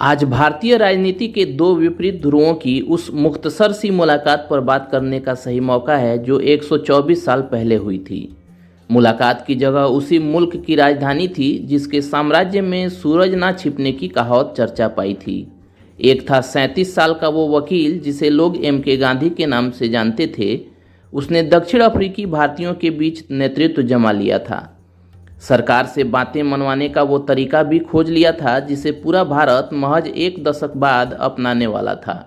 आज भारतीय राजनीति के दो विपरीत ध्रुवों की उस मुख्तसर सी मुलाकात पर बात करने का सही मौका है जो 124 साल पहले हुई थी। मुलाकात की जगह उसी मुल्क की राजधानी थी जिसके साम्राज्य में सूरज ना छिपने की कहावत चर्चा पाई थी। एक था 37 साल का वो वकील जिसे लोग M.K. गांधी के नाम से जानते थे। उसने दक्षिण अफ्रीकी भारतीयों के बीच नेतृत्व जमा लिया था। सरकार से बातें मनवाने का वो तरीका भी खोज लिया था जिसे पूरा भारत महज एक दशक बाद अपनाने वाला था।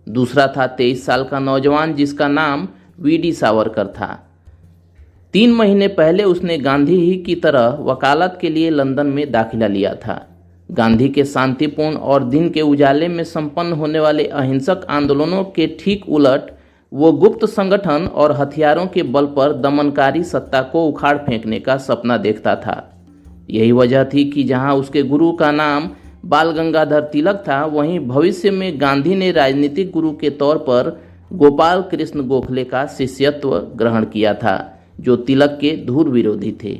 दूसरा था 23 साल का नौजवान जिसका नाम V.D. सावरकर था। 3 महीने पहले उसने गांधी ही की तरह वकालत के लिए लंदन में दाखिला लिया था। गांधी के शांतिपूर्ण और दिन के उजाले में संपन्न होने वाले अहिंसक आंदोलनों के ठीक उलट वो गुप्त संगठन और हथियारों के बल पर दमनकारी सत्ता को उखाड़ फेंकने का सपना देखता था। यही वजह थी कि जहां उसके गुरु का नाम बाल गंगाधर तिलक था, वहीं भविष्य में गांधी ने राजनीतिक गुरु के तौर पर गोपाल कृष्ण गोखले का शिष्यत्व ग्रहण किया था, जो तिलक के धूर विरोधी थे।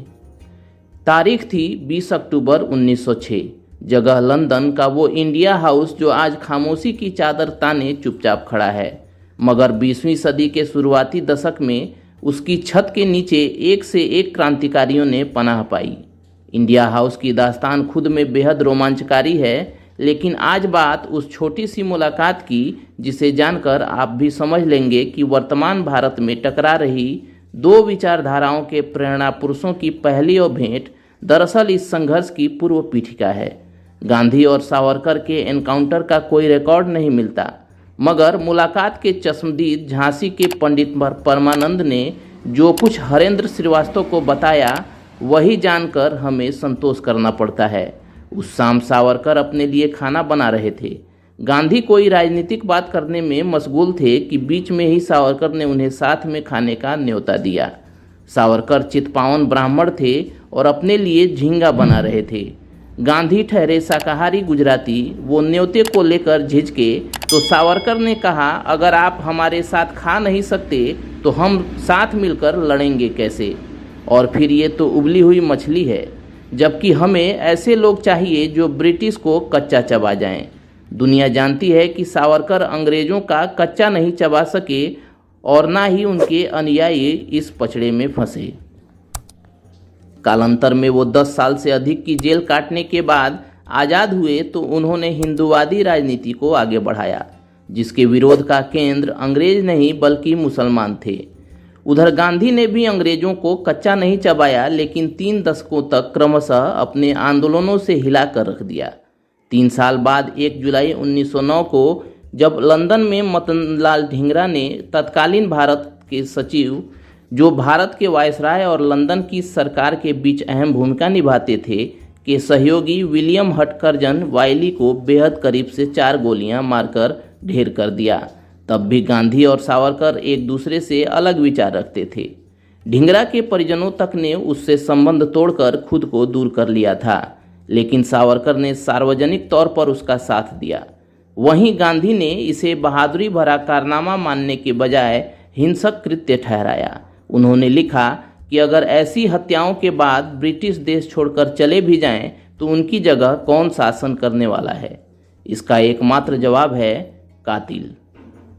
तारीख थी 20 अक्टूबर 1906। जगह लंदन का वो इंडिया हाउस जो आज खामोशी की चादर ताने चुपचाप खड़ा है, मगर 20वीं सदी के शुरुआती दशक में उसकी छत के नीचे एक से एक क्रांतिकारियों ने पनाह पाई। इंडिया हाउस की दास्तान खुद में बेहद रोमांचकारी है, लेकिन आज बात उस छोटी सी मुलाकात की जिसे जानकर आप भी समझ लेंगे कि वर्तमान भारत में टकरा रही दो विचारधाराओं के प्रेरणा पुरुषों की पहली और भेंट दरअसल इस संघर्ष की पूर्व पीठिका है। गांधी और सावरकर के एनकाउंटर का कोई रिकॉर्ड नहीं मिलता, मगर मुलाकात के चश्मदीद झांसी के पंडित परमानंद ने जो कुछ हरेंद्र श्रीवास्तव को बताया वही जानकर हमें संतोष करना पड़ता है। उस शाम सावरकर अपने लिए खाना बना रहे थे। गांधी कोई राजनीतिक बात करने में मशगूल थे कि बीच में ही सावरकर ने उन्हें साथ में खाने का न्योता दिया। सावरकर चितपावन ब्राह्मण थे और अपने लिए झींगा बना रहे थे। गांधी ठहरे शाकाहारी गुजराती। वो न्योते को लेकर झिझके तो सावरकर ने कहा, अगर आप हमारे साथ खा नहीं सकते तो हम साथ मिलकर लड़ेंगे कैसे? और फिर ये तो उबली हुई मछली है, जबकि हमें ऐसे लोग चाहिए जो ब्रिटिश को कच्चा चबा जाएं। दुनिया जानती है कि सावरकर अंग्रेजों का कच्चा नहीं चबा सके और ना ही उनके अनुयायी इस पचड़े में फंसे। कालांतर में वो 10 साल से अधिक की जेल काटने के बाद आज़ाद हुए तो उन्होंने हिंदूवादी राजनीति को आगे बढ़ाया, जिसके विरोध का केंद्र अंग्रेज नहीं बल्कि मुसलमान थे। उधर गांधी ने भी अंग्रेजों को कच्चा नहीं चबाया, लेकिन 3 दशकों तक क्रमशः अपने आंदोलनों से हिलाकर रख दिया। 3 साल बाद 1 जुलाई 1909 को जब लंदन में मदनलाल ढींगरा ने तत्कालीन भारत के सचिव, जो भारत के वायसराय और लंदन की सरकार के बीच अहम भूमिका निभाते थे, के सहयोगी विलियम हटकरजन वाइली को बेहद करीब से 4 गोलियां मारकर ढेर कर दिया, तब भी गांधी और सावरकर एक दूसरे से अलग विचार रखते थे। ढींगरा के परिजनों तक ने उससे संबंध तोड़कर खुद को दूर कर लिया था, लेकिन सावरकर ने सार्वजनिक तौर पर उसका साथ दिया। वहीं गांधी ने इसे बहादुरी भरा कारनामा मानने के बजाय हिंसक कृत्य ठहराया। उन्होंने लिखा कि अगर ऐसी हत्याओं के बाद ब्रिटिश देश छोड़कर चले भी जाएं तो उनकी जगह कौन शासन करने वाला है? इसका एकमात्र जवाब है कातिल।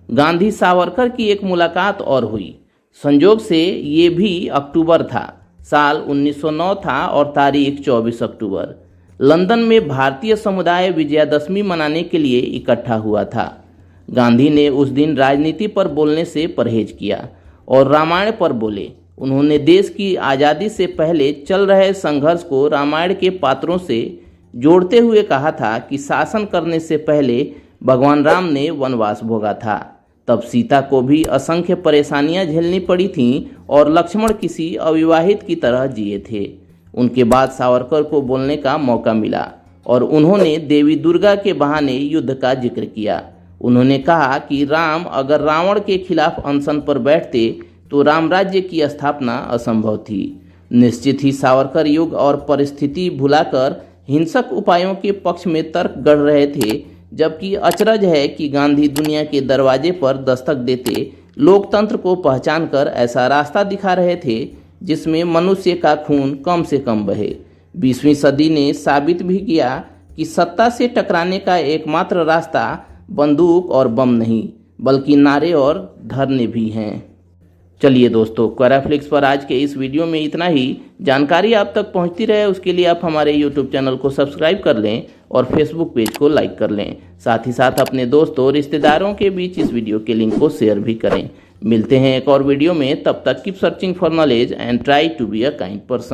गांधी सावरकर की एक मुलाकात और हुई। संयोग से ये भी अक्टूबर था, साल 1909 था और तारीख 24 अक्टूबर। लंदन में भारतीय समुदाय विजयादशमी मनाने के लिए इकट्ठा हुआ था। गांधी ने उस दिन राजनीति पर बोलने से परहेज किया और रामायण पर बोले। उन्होंने देश की आज़ादी से पहले चल रहे संघर्ष को रामायण के पात्रों से जोड़ते हुए कहा था कि शासन करने से पहले भगवान राम ने वनवास भोगा था, तब सीता को भी असंख्य परेशानियां झेलनी पड़ी थीं और लक्ष्मण किसी अविवाहित की तरह जिए थे। उनके बाद सावरकर को बोलने का मौका मिला और उन्होंने देवी दुर्गा के बहाने युद्ध का जिक्र किया। उन्होंने कहा कि राम अगर रावण के खिलाफ अनशन पर बैठते तो रामराज्य की स्थापना असंभव थी। निश्चित ही सावरकर युग और परिस्थिति भुलाकर हिंसक उपायों के पक्ष में तर्क गढ़ रहे थे, जबकि अचरज है कि गांधी दुनिया के दरवाजे पर दस्तक देते लोकतंत्र को पहचानकर ऐसा रास्ता दिखा रहे थे जिसमें मनुष्य का खून कम से कम बहे। 20वीं सदी ने साबित भी किया कि सत्ता से टकराने का एकमात्र रास्ता बंदूक और बम नहीं, बल्कि नारे और धरने भी हैं। चलिए दोस्तों, क्वेराफ्लिक्स पर आज के इस वीडियो में इतना ही। जानकारी आप तक पहुंचती रहे उसके लिए आप हमारे यूट्यूब चैनल को सब्सक्राइब कर लें और फेसबुक पेज को लाइक कर लें। साथ ही साथ अपने दोस्तों और रिश्तेदारों के बीच इस वीडियो के लिंक को शेयर भी करें। मिलते हैं एक और वीडियो में, तब तक keep searching for knowledge and try to be a kind person.